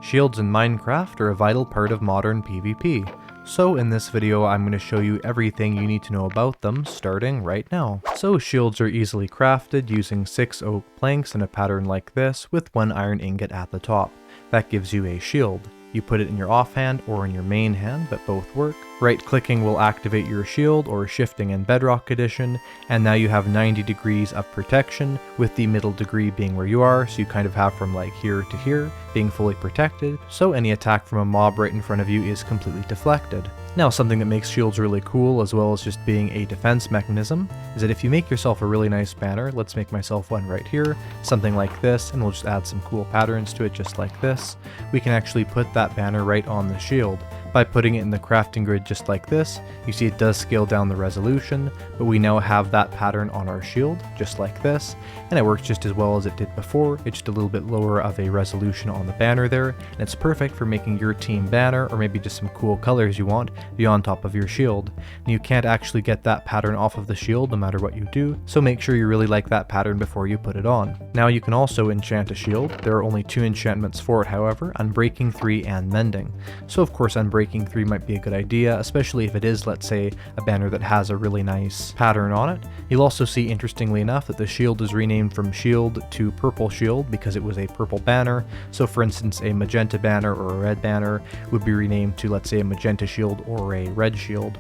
Shields in Minecraft are a vital part of modern PvP, so in this video I'm going to show you everything you need to know about them, starting right now. So shields are easily crafted using 6 oak planks in a pattern like this with 1 iron ingot at the top. That gives you a shield. You put it in your offhand or in your main hand, but both work. Right clicking will activate your shield, or shifting in Bedrock Edition, and now you have 90 degrees of protection, with the middle degree being where you are, so you kind of have from like here to here, being fully protected, so any attack from a mob right in front of you is completely deflected. Now, something that makes shields really cool, as well as just being a defense mechanism, is that if you make yourself a really nice banner, let's make myself one right here, something like this, and we'll just add some cool patterns to it just like this, we can actually put that banner right on the shield. By putting it in the crafting grid just like this, you see it does scale down the resolution, but we now have that pattern on our shield, just like this, and it works just as well as it did before. It's just a little bit lower of a resolution on the banner there, and it's perfect for making your team banner, or maybe just some cool colors you want, be on top of your shield. And you can't actually get that pattern off of the shield no matter what you do, so make sure you really like that pattern before you put it on. Now you can also enchant a shield. There are only 2 enchantments for it, however, Unbreaking 3 and Mending. So of course Unbreaking 3 might be a good idea, especially if it is, let's say, a banner that has a really nice pattern on it. You'll also see, interestingly enough, that the shield is renamed from shield to purple shield because it was a purple banner. So for instance, a magenta banner or a red banner would be renamed to, let's say, a magenta shield or a red shield.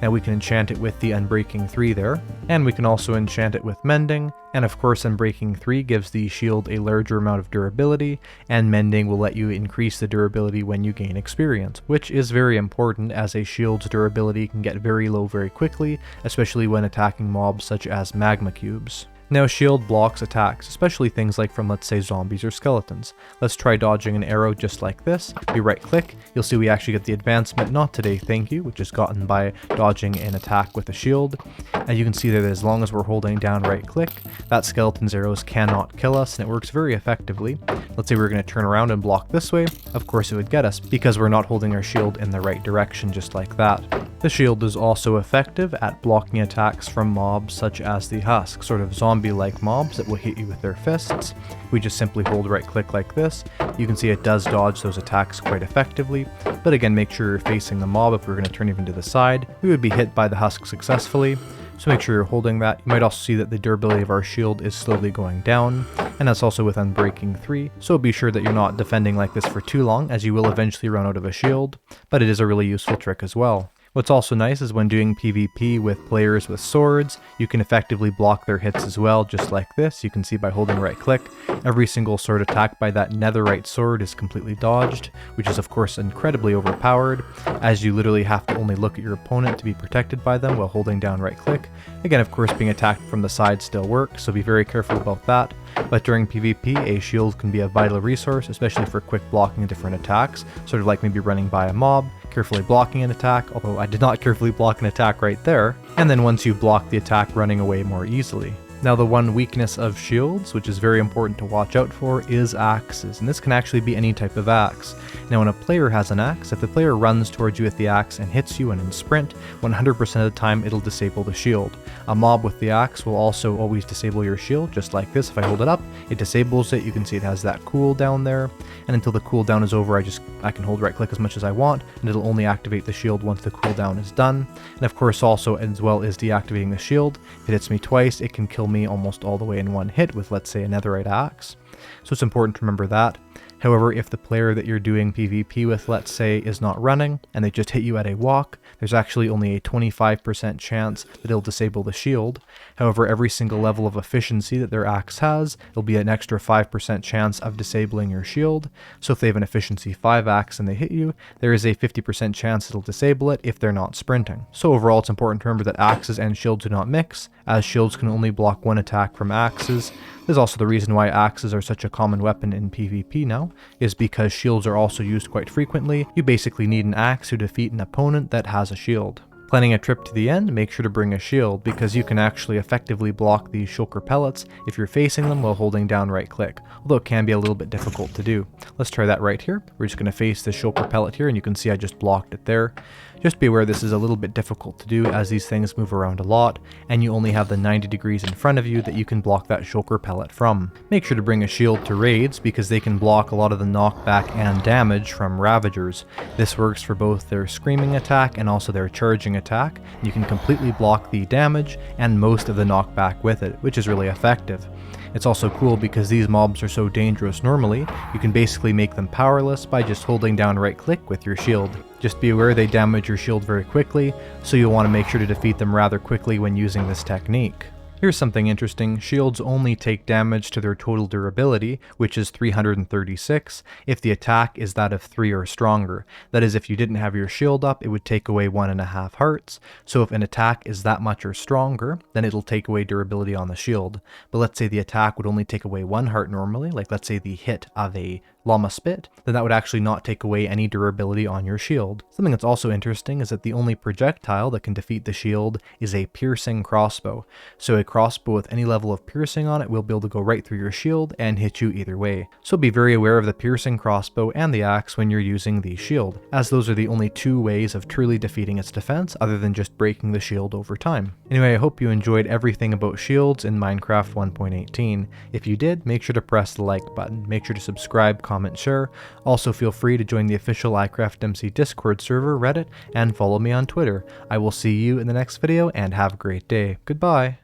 Now we can enchant it with the Unbreaking 3 there, and we can also enchant it with Mending, and of course Unbreaking 3 gives the shield a larger amount of durability, and Mending will let you increase the durability when you gain experience, which is very important as a shield's durability can get very low very quickly, especially when attacking mobs such as magma cubes. Now shield blocks attacks, especially things like from, let's say, zombies or skeletons. Let's try dodging an arrow just like this. We right click, you'll see we actually get the advancement "not today thank you," which is gotten by dodging an attack with a shield. And you can see that as long as we're holding down right click, that skeleton's arrows cannot kill us, and it works very effectively. Let's say we're going to turn around and block this way, of course it would get us, because we're not holding our shield in the right direction just like that. The shield is also effective at blocking attacks from mobs such as the Husk, sort of zombie-like mobs that will hit you with their fists. We just simply hold right click like this. You can see it does dodge those attacks quite effectively, but again, make sure you're facing the mob. If we were going to turn even to the side, we would be hit by the Husk successfully. So make sure you're holding that. You might also see that the durability of our shield is slowly going down, and that's also with Unbreaking 3, so be sure that you're not defending like this for too long, as you will eventually run out of a shield, but it is a really useful trick as well. What's also nice is when doing PvP with players with swords, you can effectively block their hits as well, just like this. You can see by holding right click, every single sword attack by that netherite sword is completely dodged, which is of course incredibly overpowered, as you literally have to only look at your opponent to be protected by them while holding down right click. Again, of course, being attacked from the side still works, so be very careful about that. But during PvP, a shield can be a vital resource, especially for quick blocking different attacks, sort of like maybe running by a mob, carefully blocking an attack, although I did not carefully block an attack right there, and then once you block the attack, running away more easily. Now the one weakness of shields, which is very important to watch out for, is axes, and this can actually be any type of axe. Now when a player has an axe, if the player runs towards you with the axe and hits you and in sprint, 100% of the time it'll disable the shield. A mob with the axe will also always disable your shield, just like this. If I hold it up, it disables it. You can see it has that cooldown there, and until the cooldown is over, I can hold right click as much as I want, and it'll only activate the shield once the cooldown is done. And of course also, as well as deactivating the shield, if it hits me twice, it can kill me almost all the way in one hit with, let's say, a netherite axe. So it's important to remember that. However, if the player that you're doing PvP with, let's say, is not running, and they just hit you at a walk, there's actually only a 25% chance that it'll disable the shield. However, every single level of efficiency that their axe has, it'll be an extra 5% chance of disabling your shield. So if they have an efficiency 5 axe and they hit you, there is a 50% chance it'll disable it if they're not sprinting. So overall, it's important to remember that axes and shields do not mix, as shields can only block one attack from axes. This is also the reason why axes are such a common weapon in PvP now, is because shields are also used quite frequently. You basically need an axe to defeat an opponent that has a shield. Planning a trip to the end, make sure to bring a shield, because you can actually effectively block these shulker pellets if you're facing them while holding down right click, although it can be a little bit difficult to do. Let's try that right here. We're just going to face the shulker pellet here, and you can see I just blocked it there. Just be aware this is a little bit difficult to do as these things move around a lot, and you only have the 90 degrees in front of you that you can block that Shulker pellet from. Make sure to bring a shield to raids because they can block a lot of the knockback and damage from Ravagers. This works for both their screaming attack and also their charging attack. You can completely block the damage and most of the knockback with it, which is really effective. It's also cool because these mobs are so dangerous normally, you can basically make them powerless by just holding down right click with your shield. Just be aware they damage your shield very quickly, so you'll want to make sure to defeat them rather quickly when using this technique. Here's something interesting, shields only take damage to their total durability, which is 336, if the attack is that of 3 or stronger. That is, if you didn't have your shield up, it would take away 1.5 hearts, so if an attack is that much or stronger, then it'll take away durability on the shield. But let's say the attack would only take away 1 heart normally, like let's say the hit of a Llama Spit, then that would actually not take away any durability on your shield. Something that's also interesting is that the only projectile that can defeat the shield is a piercing crossbow. So a crossbow with any level of piercing on it will be able to go right through your shield and hit you either way. So be very aware of the piercing crossbow and the axe when you're using the shield, as those are the only 2 ways of truly defeating its defense other than just breaking the shield over time. Anyway, I hope you enjoyed everything about shields in Minecraft 1.18. If you did, make sure to press the like button, make sure to subscribe, comment, share. Also feel free to join the official iCraftMC Discord server, Reddit, and follow me on Twitter. I will see you in the next video and have a great day. Goodbye.